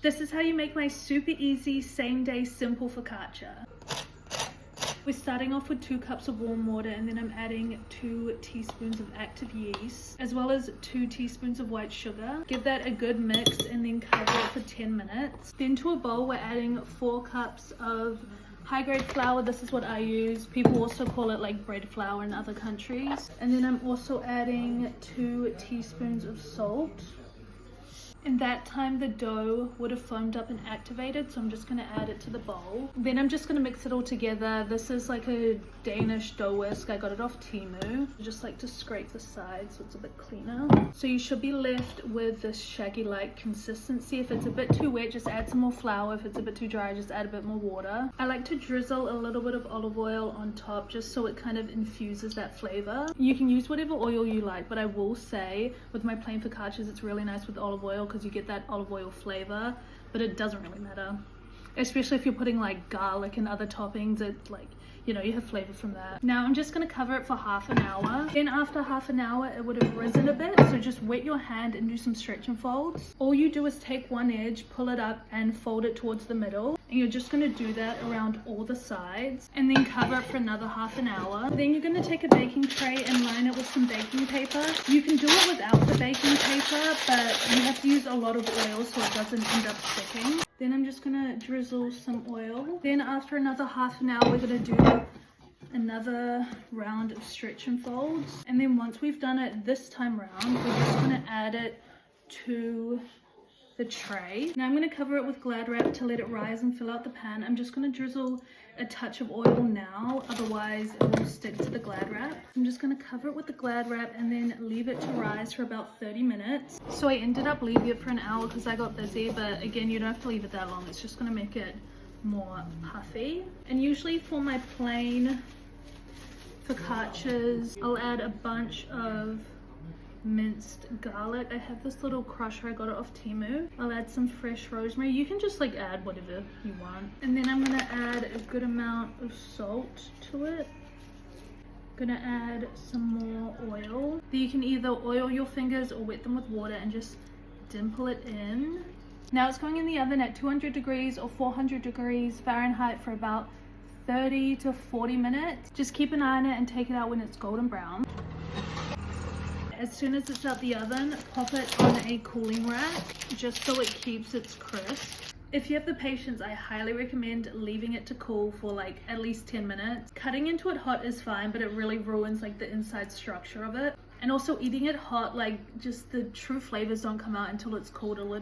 This is how you make my super easy, same day, simple focaccia. We're starting off with 2 cups of warm water, and then I'm adding 2 teaspoons of active yeast, as well as 2 teaspoons of white sugar. Give that a good mix and then cover it for 10 minutes. Then to a bowl, we're adding 4 cups of high-grade flour. This is what I use. People also call it like bread flour in other countries. And then I'm also adding 2 teaspoons of salt. In that time, the dough would have foamed up and activated, so I'm just going to add it to the bowl. Then I'm just going to mix it all together. This is like a Danish dough whisk. I got it off Temu. I just like to scrape the sides so it's a bit cleaner. So you should be left with this shaggy-like consistency. If it's a bit too wet, just add some more flour. If it's a bit too dry, just add a bit more water. I like to drizzle a little bit of olive oil on top just so it kind of infuses that flavor. You can use whatever oil you like, but I will say with my plain focaccias, it's really nice with olive oil because you get that olive oil flavor, but it doesn't really matter, especially if you're putting like garlic and other toppings. It's like, you know, you have flavor from that. Now I'm just going to cover it for half an hour. Then after half an hour it would have risen a bit, so just wet your hand and do some stretch and folds. All you do is take one edge, pull it up and fold it towards the middle, and you're just going to do that around all the sides, and then cover it for another half an hour. Then you're going to take a baking tray and line it with some baking paper. You can do it without the baking paper, but you have to use a lot of oil so it doesn't end up sticking. Then I'm just gonna drizzle some oil. Then after another half an hour, we're gonna do another round of stretch and folds. And then once we've done it this time round, we're just gonna add it to the tray. Now I'm going to cover it with Glad wrap to let it rise and fill out the pan. I'm just going to drizzle a touch of oil now, otherwise it will stick to the Glad wrap. I'm just going to cover it with the Glad wrap and then leave it to rise for about 30 minutes. So I ended up leaving it for an hour because I got busy, but again, you don't have to leave it that long. It's just going to make it more puffy. And usually for my plain focaccias, I'll add a bunch of minced garlic. I have this little crusher, I got it off Temu. I'll add some fresh rosemary. You can just like add whatever you want. And then I'm gonna add a good amount of salt to it. Gonna add some more oil. You can either oil your fingers or wet them with water and just dimple it in. Now it's going in the oven at 200 degrees or 400 degrees Fahrenheit for about 30 to 40 minutes. Just keep an eye on it and take it out when it's golden brown. As soon as it's out the oven, pop it on a cooling rack just so it keeps its crisp. If you have the patience, I highly recommend leaving it to cool for like at least 10 minutes. Cutting into it hot is fine, but it really ruins like the inside structure of it. And also eating it hot, like just the true flavors don't come out until it's cooled a little.